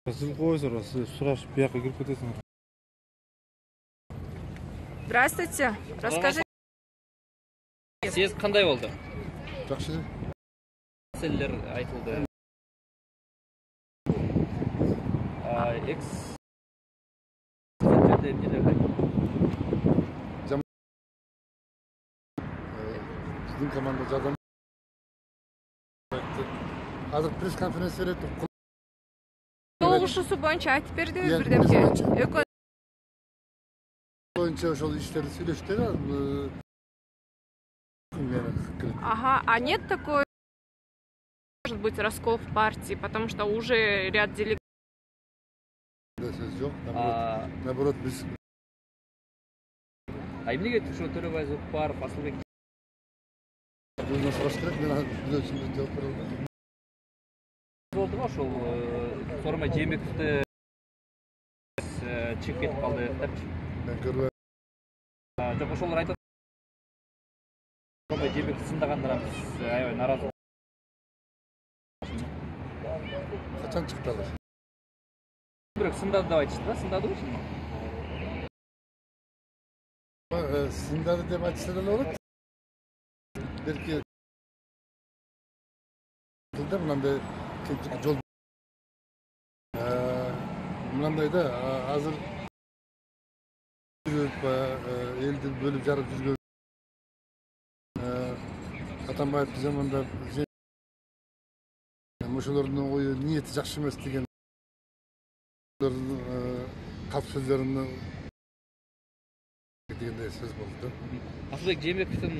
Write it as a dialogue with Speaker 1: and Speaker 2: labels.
Speaker 1: Сіз қойсыр, сіз сұрашып бияққа кіріп кетесіңіз.
Speaker 2: Здравствуйте. Расскажите.
Speaker 3: Съезд қандай болды?
Speaker 1: Жақсы.
Speaker 3: Мәселелер айтылды.
Speaker 1: Сіздің команда жадам. Қазір пресс-конференция өтіп.
Speaker 2: Тоғышысы бойынша айтып бердіңіз бірдемке.
Speaker 1: Бойынша ошол иштерди сүйлөштү.
Speaker 2: Ага, а нет такой, может быть, раскол в партии, потому что уже ряд делегаций.
Speaker 1: Наоборот, біз...
Speaker 3: Эмнеге ошо Төрөбай Зулпаров, Асылбек
Speaker 1: Өзүнө сураш керек, мен өзүмдүн жооп бере албайм.
Speaker 3: Болду го ошол Сооронбай Жээнбековди чыгып кетип калды депчи.
Speaker 1: Мен көрбөйм.
Speaker 3: Жок, ошолор айтат. Сооронбай Жээнбековди сындагандардан биз аябай нааразы.
Speaker 1: Качан чыкты алар?
Speaker 3: Бирок сындады деп айтышты да, сындады го чынында.
Speaker 1: Сындады деп айтышса да болот. Берки жылда мынандай жол мынандай да азыр элди бөлүп жарып жүргөн Атамбаевдин заманында ошолордун ою ниети жакшы эмес деген калп сөздөрүнө дегендей сөз болду.
Speaker 3: Асылбек Жээнбековдун